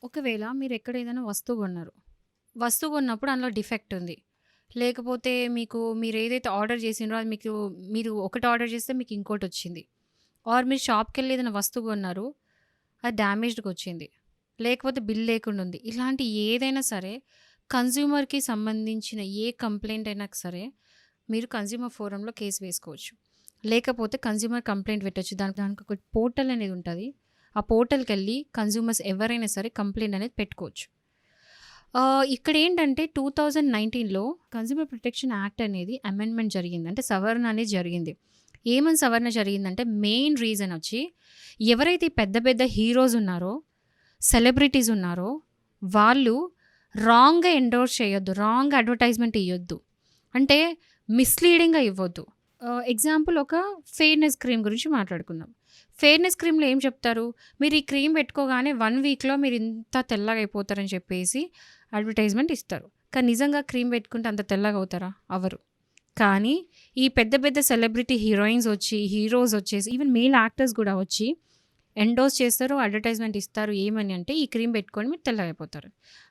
ఒకవేళ మీరెక్కడ ఏదైనా వస్తువు కొన్నారు. వస్తువు కొన్నప్పుడు అందులో డిఫెక్ట్ ఉంది. లేకపోతే మీరేదైతే ఆర్డర్ చేసిండ్రో అది మీరు ఒకటి ఆర్డర్ చేస్తే మీకు ఇంకోటొచ్చింది. ఆర్ మీరు షాప్‌కెళ్ళి ఏదైనా వస్తువు కొన్నారు. అది డ్యామేజ్డ్‌గొచ్చింది. లేకపోతే బిల్ లేకుండా ఉంది. ఇలాంటి ఏదైనా సరే కన్జ్యూమర్‌కి సంబంధించిన ఏ కంప్లెయింట్ అయినా సరే మీరు కన్జ్యూమర్ ఫోరమ్‌లో కేస్ వేసుకోవచ్చు. లేకపోతే కన్జ్యూమర్ కంప్లెయింట్ పెట్టొచ్చు. దానికొక పోర్టల్ అనేది ఉంటది. ఆ పోర్టల్‌కెళ్ళి కన్జ్యూమర్స్ ఎవరైనా సరే కంప్లెయింట్ అనేది పెట్టుకోవచ్చు. ఇక్కడేంటంటే 2019లో కన్జ్యూమర్ ప్రొటెక్షన్ యాక్ట్ అనేది అమెండ్‌మెంట్ జరిగింది. అంటే సవరణ అనేది జరిగింది. ఏమని సవరణ జరిగిందంటే మెయిన్ రీజన్ వచ్చి ఎవరైతే ఈ పెద్ద పెద్ద హీరోస్ ఉన్నారో, సెలబ్రిటీస్ ఉన్నారో వాళ్ళు రాంగ్‌గా ఎండోర్స్ చేయొద్దు. రాంగ్ అడ్వర్టైజ్‌మెంట్ ఇయ్యొద్దు. అంటే మిస్‌లీడింగ్‌గా ఇవ్వొద్దు. ఎగ్జాంపుల్ ఒక ఫెయిర్‌నెస్ క్రీమ్ గురించి మాట్లాడుకుందాం. ఫెయిర్‌నెస్ క్రీమ్‌లో ఏం చెప్తారు? మీరు ఈ క్రీమ్ పెట్టుకోగానే 1 వీక్‌లో మీరు ఇంత తెల్లగా అయిపోతారని చెప్పేసి అడ్వర్టైజ్‌మెంట్ ఇస్తారు. కానీ నిజంగా క్రీమ్ పెట్టుకుంటే అంత తెల్లగా అవుతారా? అవ్వరు. కానీ ఈ పెద్ద పెద్ద సెలబ్రిటీ హీరోయిన్స్ వచ్చి, హీరోస్ వచ్చేసి ఈవెన్ మేల్ యాక్టర్స్ కూడా వచ్చి ఎండోర్స్ చేస్తారు, అడ్వర్టైజ్‌మెంట్ ఇస్తారు. ఏమని అంటే ఈ క్రీమ్ పెట్టుకొని మీరు తెల్లగా అయిపోతారు.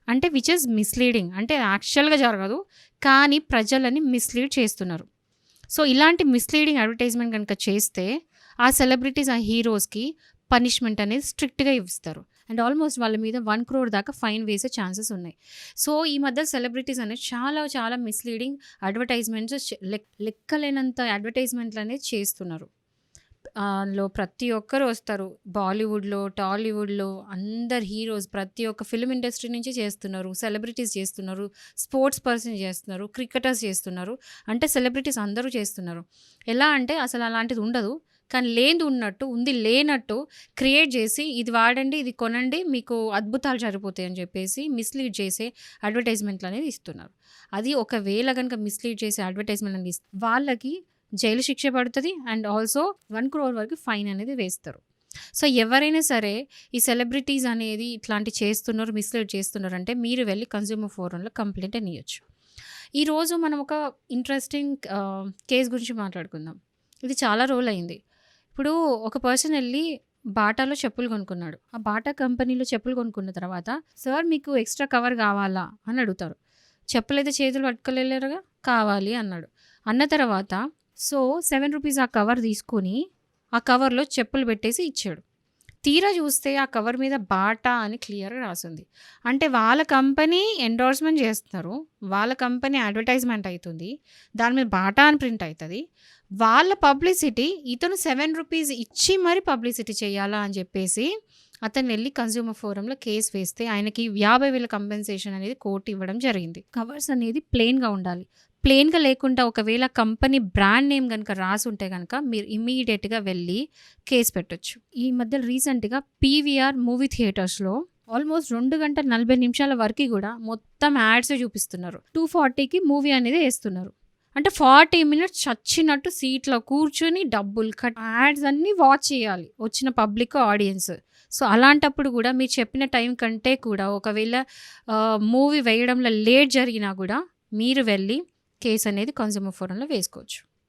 అంటే విచ్ ఈస్ మిస్‌లీడింగ్. అంటే యాక్చువల్‌గా జరగదు. కానీ ప్రజలని మిస్‌లీడ్ చేస్తున్నారు. సో, ఇలాంటి మిస్‌లీడింగ్ అడ్వర్టైజ్‌మెంట్ గనుక చేస్తే ఆ సెలబ్రిటీస్, ఆ హీరోస్‌కి పనిష్మెంట్ అనేది స్ట్రిక్ట్‌గా ఇస్తారు. అండ్ ఆల్మోస్ట్ వాళ్ళ మీద 1,00,00,000 దాకా ఫైన్ వేసే ఛాన్సెస్ ఉన్నాయి. సో, ఈ మధ్య సెలబ్రిటీస్ అనేది చాలా చాలా మిస్‌లీడింగ్ అడ్వర్టైజ్‌మెంట్స్ లెక్కలేనంత అడ్వర్టైజ్‌మెంట్‌లనేది చేస్తున్నారు. అందులో ప్రతి ఒక్కరు వస్తారు. బాలీవుడ్‌లో, టాలీవుడ్‌లో అందరు హీరోస్ ప్రతి ఒక్క ఫిల్మ్ ఇండస్ట్రీ నుంచి చేస్తున్నారు. సెలబ్రిటీస్ చేస్తున్నారు. స్పోర్ట్స్ పర్సన్ చేస్తున్నారు. క్రికెటర్స్ చేస్తున్నారు. అంటే సెలబ్రిటీస్ అందరూ చేస్తున్నారు. ఎలా అంటే అసలు అలాంటిది ఉండదు. కానీ లేనిది ఉన్నట్టు, ఉంది లేనట్టు క్రియేట్ చేసి ఇది వాడండి, ఇది కొనండి మీకు అద్భుతాలు జరిగిపోతాయి అని చెప్పేసి మిస్‌లీడ్ చేసే అడ్వర్టైజ్‌మెంట్‌లనేవి ఇస్తున్నారు. అది ఒకవేళ గనుక మిస్‌లీడ్ చేసే అడ్వర్టైజ్‌మెంట్ అనేది వాళ్ళకి జైలు శిక్ష పడుతది. అండ్ ఆల్సో 1,00,00,000 వరకు ఫైన్ అనేది వేస్తారు. సో, ఎవరైనా సరే ఈ సెలబ్రిటీస్ అనేది ఇట్లాంటివి చేస్తున్నారు, మిస్‌లీడ్ చేస్తున్నారంటే మీరు వెళ్లి కన్జ్యూమర్ ఫోరమ్‌లో కంప్లెయింట్ అని ఇయ్యొచ్చు. ఈరోజు మనం ఒక ఇంట్రెస్టింగ్ కేస్ గురించి మాట్లాడుకుందాం. ఇది చాలా రోజులయింది. ఇప్పుడు ఒక పర్సన్ ఎళ్లి బాటాలో చెప్పులు కొనుక్కున్నాడు. ఆ బాటా కంపెనీలో చెప్పులు కొనుక్కున్న తర్వాత, "సార్ మీకు ఎక్స్‌ట్రా కవర్ కావాలా?" అని అడుగుతారు. చెప్పులైతే చేతులు పట్టుకోలేరుగా, "కావాలి" అన్నాడు. అన్న తర్వాత సో, ₹7 ఆ కవర్ తీసుకొని, ఆ కవర్‌లో చెప్పులు పెట్టేసి ఇచ్చాడు. తీరా చూస్తే ఆ కవర్ మీద బాటా అని క్లియర్‌గా రాసుంది. అంటే వాళ్ళ కంపెనీ ఎండోర్స్‌మెంట్ చేస్తున్నారు. వాళ్ళ కంపెనీ అడ్వర్టైజ్‌మెంట్ అయితుంది. దాని మీద బాటా అని ప్రింట్ అయితది. వాళ్ళ పబ్లిసిటీ ఇతను ₹7 ఇచ్చి మరి పబ్లిసిటీ చేయాలా అని చెప్పేసి అతను వెళ్లి కన్జ్యూమర్ ఫోరమ్‌లో కేస్ వేస్తే ఆయనకి 50,000 కంపెన్సేషన్ అనేది కోర్ట్ ఇవ్వడం జరిగింది. కవర్స్ అనేది ప్లెయిన్‌గా ఉండాలి. ప్లెయిన్‌గా లేకుండా ఒకవేళ కంపెనీ బ్రాండ్ నేమ్ గనుక రాసుంటే గనక మీరు ఇమ్మీడియేట్‌గా వెళ్లి కేస్ పెట్టొచ్చు. ఈ మధ్య రీసెంట్‌గా పీవీఆర్ మూవీ థియేటర్స్‌లో ఆల్మోస్ట్ 2 గంటల 40 నిమిషాల వరకి కూడా మొత్తం యాడ్సే చూపిస్తున్నారు. 240కి మూవీ అనేది ఏస్తున్నారు. అంటే 40 మినిట్స్ చచ్చినట్టు సీట్‌లో కూర్చొని డబ్బులు యాడ్స్ అన్నీ వాచ్ చేయాలి వచ్చిన పబ్లిక్, ఆడియన్స్. సో, అలాంటప్పుడు కూడా మీరు చెప్పిన టైం కంటే కూడా ఒకవేళ మూవీ వేయడంలో లేట్ జరిగినా కూడా మీరు వెళ్లి కేస్ అనేది కన్జ్యూమర్ ఫోరమ్‌లో వేసుకోవచ్చు.